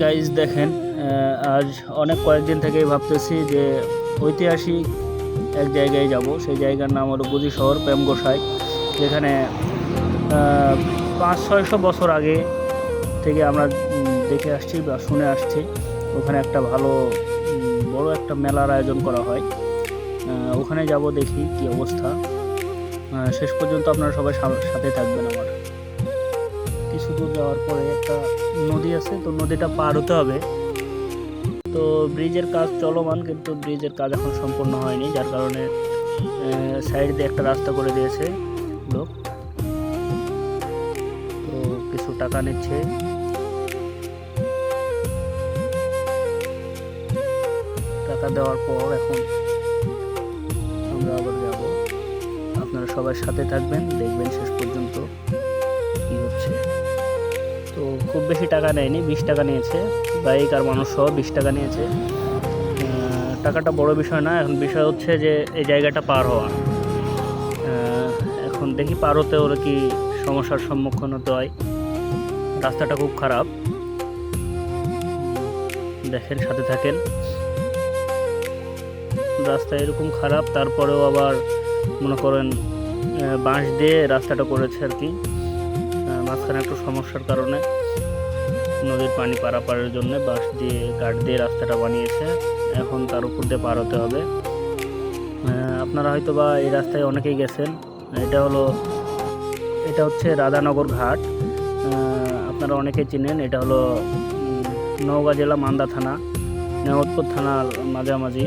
Guys দেখেন, আজ অনেক কয়েকদিন থেকেই ভাবতেছি যে ঐতিহাসিক এক জায়গায় যাব। সেই জায়গার নাম হলো গুজি শহর প্রেমগোসাই, যেখানে 500-600 বছর আগে থেকে আমরা দেখে আসছি বা শুনে আসছি। ওখানে একটা ভালো বড় একটা মেলার আয়োজন করা হয়। ওখানে যাব, দেখি কি অবস্থা। শেষ পর্যন্ত আপনারা সবাই সাথে থাকবেন আমার। কিছু দূর যাওয়ার পরে একটা নদী আছে, তো নদীটা পার হতে হবে। তো ব্রিজের কাজ চলমান, কিন্তু ব্রিজের কাজ এখন সম্পূর্ণ হয়নি, যার কারণে সাইড দিয়ে একটা রাস্তা করে দিয়েছে লোক। তো কিছু টাকা নিচ্ছে। টাকা দেওয়ার পর এখন আমরা আবার যাব। আপনারা সবাই সাথে থাকবেন, দেখবেন শেষ পর্যন্ত কি হচ্ছে। তো খুব বেশি টাকা নেয়নি, 20 টাকা নিয়েছে। বাইক আর মানুষ সহ 20 টাকা নিয়েছে। টাকাটা বড় বিষয় না, এখন বিষয় হচ্ছে যে এই জায়গাটা পার হওয়া। এখন দেখি পার হতে হলে কি সমস্যার সম্মুখীন হতে হয়। রাস্তাটা খুব খারাপ, দেখেন, সাথে থাকেন। রাস্তা এরকম খারাপ, তারপরেও আবার মনে করেন বাঁশ দিয়ে রাস্তাটা করেছে আর কি। মাঝখানে একটু সমস্যার কারণে নদীর পানি পারাপারের জন্য বাঁশ দিয়ে গার্ড দিয়ে রাস্তাটা বানিয়েছে। এখন তার উপর দিয়ে পার হতে হবে। আপনারা হয়তো বা এই রাস্তায় অনেকেই গেছেন। এটা হচ্ছে রাধানগর ঘাট। আপনারা অনেকেই চিনেন। এটা হলো নওগাঁ জেলা মান্দা থানা, নেওয়াতপুর থানার মাঝামাঝি।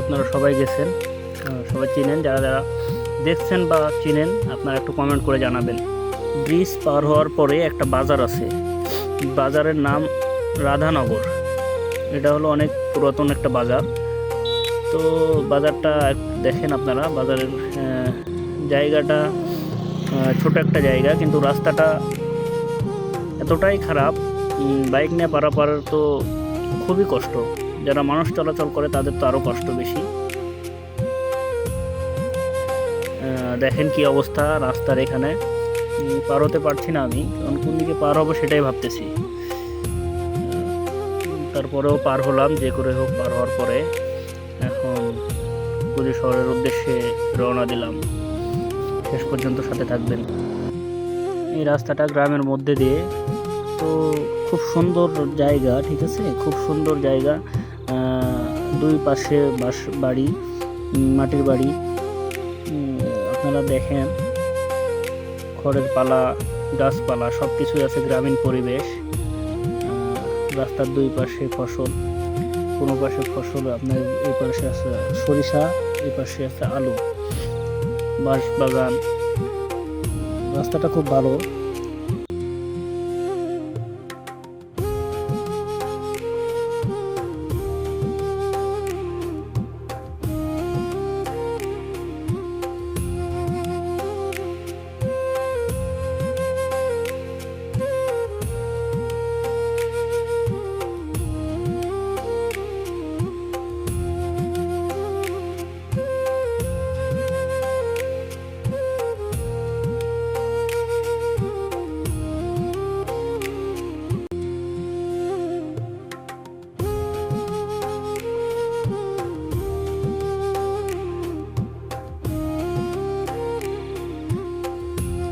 আপনারা সবাই গেছেন, সবাই চিনেন। যারা যারা দেখছেন বা চিনেন, আপনারা একটু কমেন্ট করে জানাবেন। ব্রিজ পার হওয়ার পরে একটা বাজার আছে, বাজারের নাম রাধানগর। এটা হলো অনেক পুরাতন একটা বাজার। তো বাজারটা দেখেন আপনারা। বাজারের জায়গাটা ছোট একটা জায়গা, কিন্তু রাস্তাটা এতটাই খারাপ, বাইক নিয়ে পারাপার তো খুবই কষ্ট। যারা মানুষ চলাচল করে তাদের তো আরও কষ্ট বেশি। দেখেন কি অবস্থা রাস্তার। এখানে পার হতে পারছি না আমি, কারণ কোন দিকে পার হবো সেটাই ভাবতেছি। তারপরেও পার হলাম, যে করে হোক। পার হওয়ার পরে এখন গুজি শহরের উদ্দেশ্যে রওনা দিলাম। শেষ পর্যন্ত সাথে থাকবেন। এই রাস্তাটা গ্রামের মধ্যে দিয়ে, তো খুব সুন্দর জায়গা, ঠিক আছে, খুব সুন্দর জায়গা। দুই পাশে বাড়ি, মাটির বাড়ি। আপনারা দেখেন, খড়ের পালা, গাছপালা সব কিছুই আছে, গ্রামীণ পরিবেশ। রাস্তার দুই পাশে ফসল, কোনো পাশে ফসল আপনার, এই পাশে আছে সরিষা, এই পাশে আছে আলু, বাঁশ বাগান। রাস্তাটা খুব ভালো।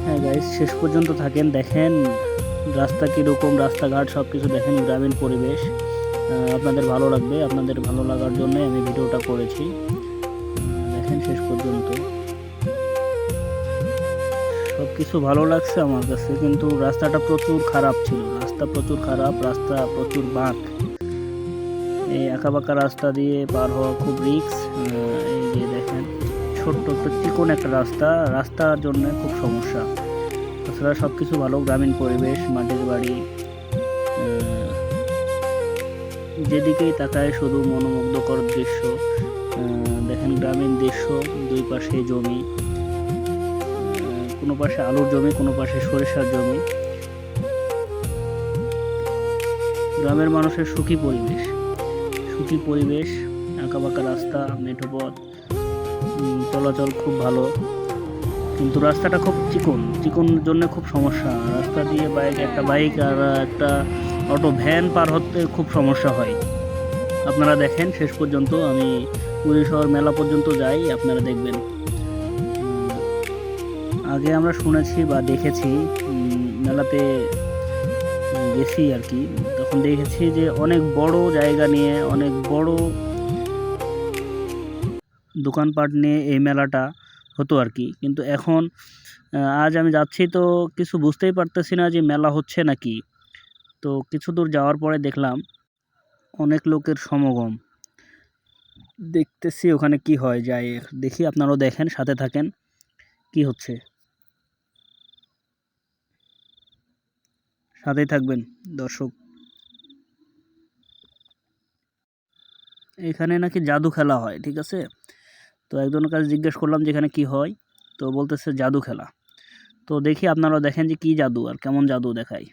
হ্যাঁ গাইস, শেষ পর্যন্ত থাকেন, দেখেন রাস্তা কীরকম, রাস্তাঘাট সব কিছু দেখেন, গ্রামীণ পরিবেশ। আপনাদের ভালো লাগবে। আপনাদের ভালো লাগার জন্য আমি ভিডিওটা করেছি। দেখেন শেষ পর্যন্ত। সব কিছু ভালো লাগছে আমার কাছে, কিন্তু রাস্তাটা প্রচুর খারাপ ছিল। রাস্তা প্রচুর খারাপ, রাস্তা প্রচুর বাঁক। এই আঁকাবাঁকা রাস্তা দিয়ে পার হওয়া খুব রিস্ক। এই যে দেখেন, ছোট্ট একটা চিকন একটা রাস্তা, রাস্তার জন্য খুব সমস্যা। তাছাড়া সব কিছু ভালো, গ্রামীণ পরিবেশ, মাটির বাড়ি। যেদিকেই তাকায় শুধু মনোমুগ্ধকর দৃশ্য। দেখেন গ্রামীণ দৃশ্য, দুই পাশে জমি, কোনো পাশে আলুর জমি, কোনো পাশে সরিষার জমি। গ্রামের মানুষের সুখী পরিবেশ, সুখী পরিবেশ। আঁকাবাঁকা রাস্তা, মেঠো পথ, চলাচল খুব ভালো। কিন্তু রাস্তাটা খুব চিকনের জন্য খুব সমস্যা। রাস্তা দিয়ে একটা বাইক আর একটা অটো ভ্যান পার হতে খুব সমস্যা হয়। আপনারা দেখেন শেষ পর্যন্ত, আমি পুরী শহর মেলা পর্যন্ত যাই, আপনারা দেখবেন। আগে আমরা শুনেছি বা দেখেছি, মেলাতে গেছি আর কি, তখন দেখেছি যে অনেক বড় জায়গা নিয়ে, অনেক বড় দোকানপাট নিয়ে এই মেলাটা হতো আর কি। কিন্তু এখন আজ আমি যাচ্ছি তো কিছু বুঝতেই পারতেছি না যে মেলা হচ্ছে নাকি। তো কিছু দূর যাওয়ার পরে দেখলাম অনেক লোকের সমাগম। দেখতেছি ওখানে কি হয়, যাই দেখি, আপনারাও দেখেন, সাথে থাকেন কি হচ্ছে, সাথেই থাকবেন দর্শক। এখানে নাকি জাদু খেলা হয়, ঠিক আছে। তো একজনের কাছে জিজ্ঞেস করলাম যে এখানে কি হয়, তো বলতেছে জাদু খেলা। তো দেখি, আপনারাও দেখেন যে কি জাদু আর কেমন জাদু দেখায়।